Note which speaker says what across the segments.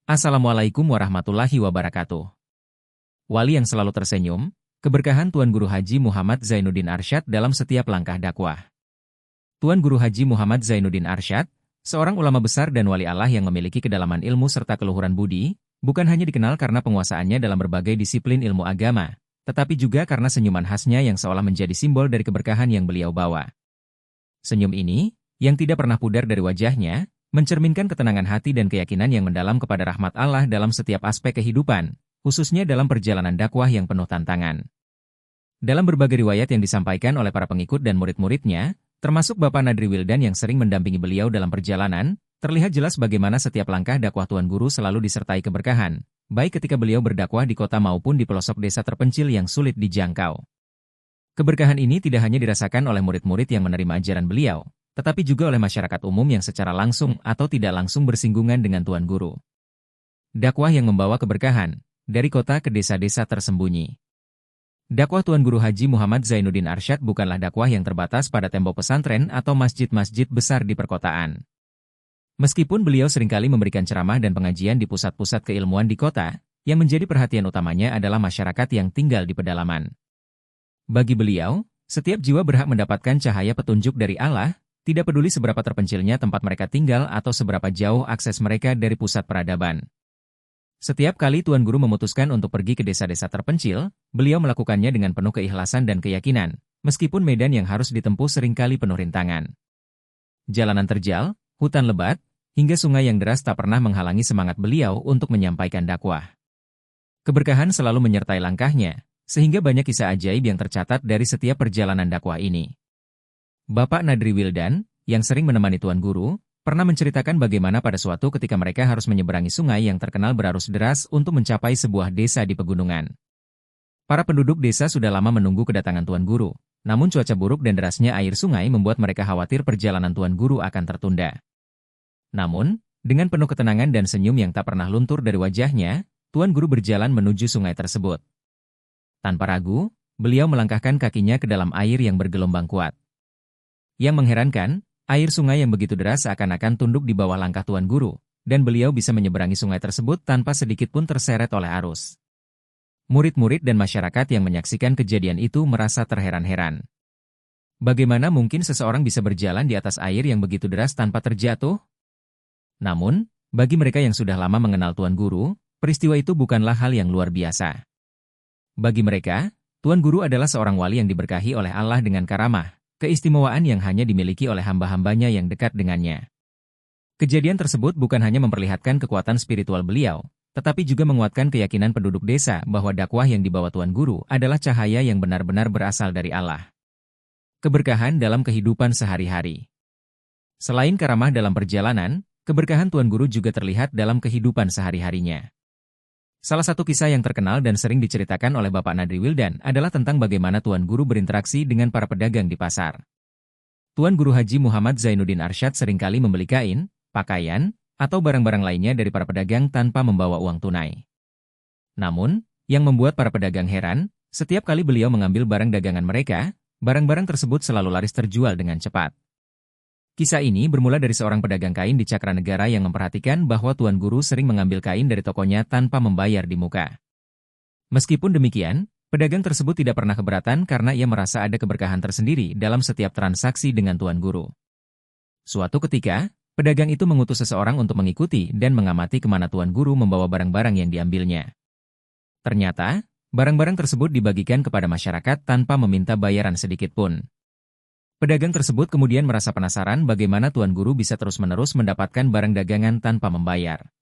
Speaker 1: Assalamualaikum warahmatullahi wabarakatuh. Wali yang selalu tersenyum, keberkahan Tuan Guru Haji Muhammad Zainuddin Arsyad dalam setiap langkah dakwah. Tuan Guru Haji Muhammad Zainuddin Arsyad, seorang ulama besar dan wali Allah yang memiliki kedalaman ilmu serta keluhuran budi, bukan hanya dikenal karena penguasaannya dalam berbagai disiplin ilmu agama, tetapi juga karena senyuman khasnya yang seolah menjadi simbol dari keberkahan yang beliau bawa. Senyum ini, yang tidak pernah pudar dari wajahnya, mencerminkan ketenangan hati dan keyakinan yang mendalam kepada rahmat Allah dalam setiap aspek kehidupan, khususnya dalam perjalanan dakwah yang penuh tantangan. Dalam berbagai riwayat yang disampaikan oleh para pengikut dan murid-muridnya, termasuk Bapak Nadri Wildan yang sering mendampingi beliau dalam perjalanan, terlihat jelas bagaimana setiap langkah dakwah Tuan Guru selalu disertai keberkahan, baik ketika beliau berdakwah di kota maupun di pelosok desa terpencil yang sulit dijangkau. Keberkahan ini tidak hanya dirasakan oleh murid-murid yang menerima ajaran beliau, tetapi juga oleh masyarakat umum yang secara langsung atau tidak langsung bersinggungan dengan Tuan Guru. Dakwah yang membawa keberkahan, dari kota ke desa-desa tersembunyi. Dakwah Tuan Guru Haji Muhammad Zainuddin Arsyad bukanlah dakwah yang terbatas pada tembok pesantren atau masjid-masjid besar di perkotaan. Meskipun beliau seringkali memberikan ceramah dan pengajian di pusat-pusat keilmuan di kota, yang menjadi perhatian utamanya adalah masyarakat yang tinggal di pedalaman. Bagi beliau, setiap jiwa berhak mendapatkan cahaya petunjuk dari Allah, tidak peduli seberapa terpencilnya tempat mereka tinggal atau seberapa jauh akses mereka dari pusat peradaban. Setiap kali Tuan Guru memutuskan untuk pergi ke desa-desa terpencil, beliau melakukannya dengan penuh keikhlasan dan keyakinan, meskipun medan yang harus ditempuh seringkali penuh rintangan. Jalanan terjal, hutan lebat, hingga sungai yang deras tak pernah menghalangi semangat beliau untuk menyampaikan dakwah. Keberkahan selalu menyertai langkahnya, sehingga banyak kisah ajaib yang tercatat dari setiap perjalanan dakwah ini. Bapak Nadri Wildan, yang sering menemani Tuan Guru, pernah menceritakan bagaimana pada suatu ketika mereka harus menyeberangi sungai yang terkenal berarus deras untuk mencapai sebuah desa di pegunungan. Para penduduk desa sudah lama menunggu kedatangan Tuan Guru, namun cuaca buruk dan derasnya air sungai membuat mereka khawatir perjalanan Tuan Guru akan tertunda. Namun, dengan penuh ketenangan dan senyum yang tak pernah luntur dari wajahnya, Tuan Guru berjalan menuju sungai tersebut. Tanpa ragu, beliau melangkahkan kakinya ke dalam air yang bergelombang kuat. Yang mengherankan, air sungai yang begitu deras seakan-akan tunduk di bawah langkah Tuan Guru, dan beliau bisa menyeberangi sungai tersebut tanpa sedikit pun terseret oleh arus. Murid-murid dan masyarakat yang menyaksikan kejadian itu merasa terheran-heran. Bagaimana mungkin seseorang bisa berjalan di atas air yang begitu deras tanpa terjatuh? Namun, bagi mereka yang sudah lama mengenal Tuan Guru, peristiwa itu bukanlah hal yang luar biasa. Bagi mereka, Tuan Guru adalah seorang wali yang diberkahi oleh Allah dengan karamah, keistimewaan yang hanya dimiliki oleh hamba-hambanya yang dekat dengannya. Kejadian tersebut bukan hanya memperlihatkan kekuatan spiritual beliau, tetapi juga menguatkan keyakinan penduduk desa bahwa dakwah yang dibawa Tuan Guru adalah cahaya yang benar-benar berasal dari Allah. Keberkahan dalam kehidupan sehari-hari. Selain karamah dalam perjalanan, keberkahan Tuan Guru juga terlihat dalam kehidupan sehari-harinya. Salah satu kisah yang terkenal dan sering diceritakan oleh Bapak Nadri Wildan adalah tentang bagaimana Tuan Guru berinteraksi dengan para pedagang di pasar. Tuan Guru Haji Muhammad Zainuddin Arsyad seringkali membeli kain, pakaian, atau barang-barang lainnya dari para pedagang tanpa membawa uang tunai. Namun, yang membuat para pedagang heran, setiap kali beliau mengambil barang dagangan mereka, barang-barang tersebut selalu laris terjual dengan cepat. Kisah ini bermula dari seorang pedagang kain di Cakranegara yang memperhatikan bahwa Tuan Guru sering mengambil kain dari tokonya tanpa membayar di muka. Meskipun demikian, pedagang tersebut tidak pernah keberatan karena ia merasa ada keberkahan tersendiri dalam setiap transaksi dengan Tuan Guru. Suatu ketika, pedagang itu mengutus seseorang untuk mengikuti dan mengamati kemana Tuan Guru membawa barang-barang yang diambilnya. Ternyata, barang-barang tersebut dibagikan kepada masyarakat tanpa meminta bayaran sedikit pun. Pedagang tersebut kemudian merasa penasaran bagaimana Tuan Guru bisa terus-menerus mendapatkan barang dagangan tanpa membayar.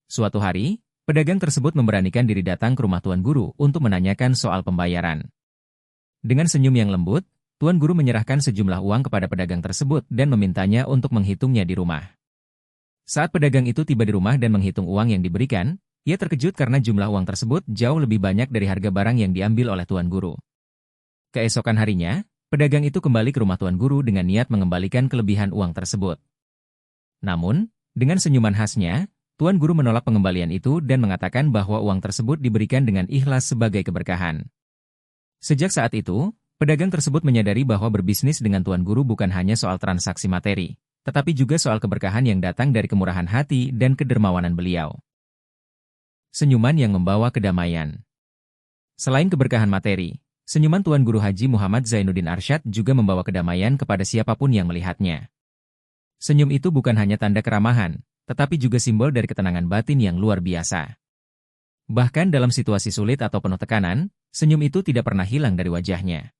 Speaker 1: Suatu hari, pedagang tersebut memberanikan diri datang ke rumah Tuan Guru untuk menanyakan soal pembayaran. Dengan senyum yang lembut, Tuan Guru menyerahkan sejumlah uang kepada pedagang tersebut dan memintanya untuk menghitungnya di rumah. Saat pedagang itu tiba di rumah dan menghitung uang yang diberikan, ia terkejut karena jumlah uang tersebut jauh lebih banyak dari harga barang yang diambil oleh Tuan Guru. Keesokan harinya, pedagang itu kembali ke rumah Tuan Guru dengan niat mengembalikan kelebihan uang tersebut. Namun, dengan senyuman khasnya, Tuan Guru menolak pengembalian itu dan mengatakan bahwa uang tersebut diberikan dengan ikhlas sebagai keberkahan. Sejak saat itu, pedagang tersebut menyadari bahwa berbisnis dengan Tuan Guru bukan hanya soal transaksi materi, tetapi juga soal keberkahan yang datang dari kemurahan hati dan kedermawanan beliau. senyuman yang membawa kedamaian. Selain keberkahan materi, senyuman Tuan Guru Haji Muhammad Zainuddin Arsyad juga membawa kedamaian kepada siapapun yang melihatnya. Senyum itu bukan hanya tanda keramahan, tetapi juga simbol dari ketenangan batin yang luar biasa. Bahkan dalam situasi sulit atau penuh tekanan, senyum itu tidak pernah hilang dari wajahnya.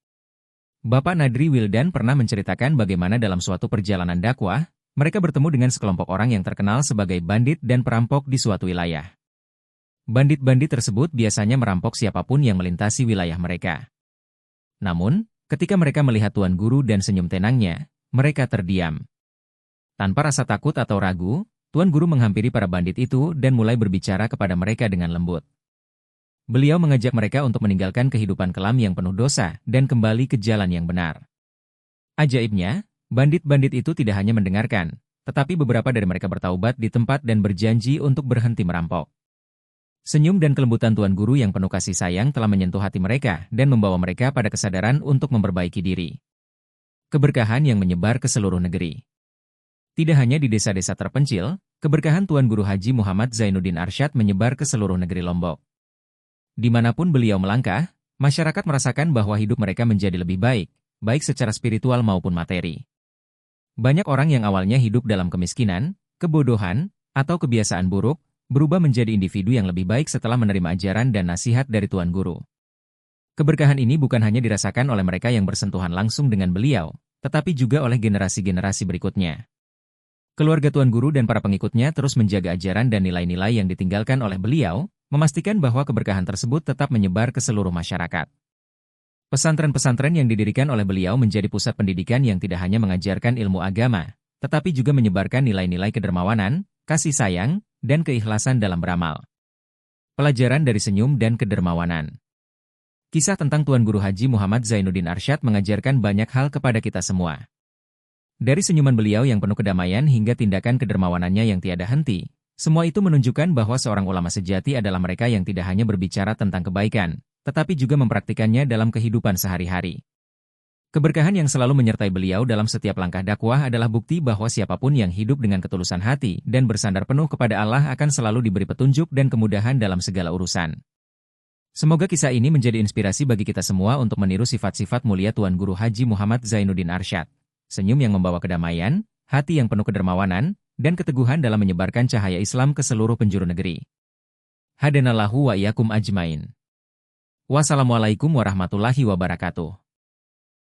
Speaker 1: Bapak Nadri Wildan pernah menceritakan bagaimana dalam suatu perjalanan dakwah, mereka bertemu dengan sekelompok orang yang terkenal sebagai bandit dan perampok di suatu wilayah. Bandit-bandit tersebut biasanya merampok siapapun yang melintasi wilayah mereka. Namun, ketika mereka melihat Tuan Guru dan senyum tenangnya, mereka terdiam. Tanpa rasa takut atau ragu, Tuan Guru menghampiri para bandit itu dan mulai berbicara kepada mereka dengan lembut. Beliau mengajak mereka untuk meninggalkan kehidupan kelam yang penuh dosa dan kembali ke jalan yang benar. Ajaibnya, bandit-bandit itu tidak hanya mendengarkan, tetapi beberapa dari mereka bertaubat di tempat dan berjanji untuk berhenti merampok. Senyum dan kelembutan Tuan Guru yang penuh kasih sayang telah menyentuh hati mereka dan membawa mereka pada kesadaran untuk memperbaiki diri. Keberkahan yang menyebar ke seluruh negeri. Tidak hanya di desa-desa terpencil, keberkahan Tuan Guru Haji Muhammad Zainuddin Arsyad menyebar ke seluruh negeri Lombok. Dimanapun beliau melangkah, masyarakat merasakan bahwa hidup mereka menjadi lebih baik, baik secara spiritual maupun materi. Banyak orang yang awalnya hidup dalam kemiskinan, kebodohan, atau kebiasaan buruk, berubah menjadi individu yang lebih baik setelah menerima ajaran dan nasihat dari Tuan Guru. Keberkahan ini bukan hanya dirasakan oleh mereka yang bersentuhan langsung dengan beliau, tetapi juga oleh generasi-generasi berikutnya. Keluarga Tuan Guru dan para pengikutnya terus menjaga ajaran dan nilai-nilai yang ditinggalkan oleh beliau, memastikan bahwa keberkahan tersebut tetap menyebar ke seluruh masyarakat. Pesantren-pesantren yang didirikan oleh beliau menjadi pusat pendidikan yang tidak hanya mengajarkan ilmu agama, tetapi juga menyebarkan nilai-nilai kedermawanan, kasih sayang, dan keikhlasan dalam beramal. Pelajaran dari senyum dan kedermawanan. Kisah tentang Tuan Guru Haji Muhammad Zainuddin Arsyad mengajarkan banyak hal kepada kita semua. Dari senyuman beliau yang penuh kedamaian hingga tindakan kedermawanannya yang tiada henti, semua itu menunjukkan bahwa seorang ulama sejati adalah mereka yang tidak hanya berbicara tentang kebaikan, tetapi juga mempraktikannya dalam kehidupan sehari-hari. Keberkahan yang selalu menyertai beliau dalam setiap langkah dakwah adalah bukti bahwa siapapun yang hidup dengan ketulusan hati dan bersandar penuh kepada Allah akan selalu diberi petunjuk dan kemudahan dalam segala urusan. Semoga kisah ini menjadi inspirasi bagi kita semua untuk meniru sifat-sifat mulia Tuan Guru Haji Muhammad Zainuddin Arsyad. Senyum yang membawa kedamaian, hati yang penuh kedermawanan, dan keteguhan dalam menyebarkan cahaya Islam ke seluruh penjuru negeri. Hadanallahu wa iyyakum ajmain. Wassalamualaikum warahmatullahi wabarakatuh.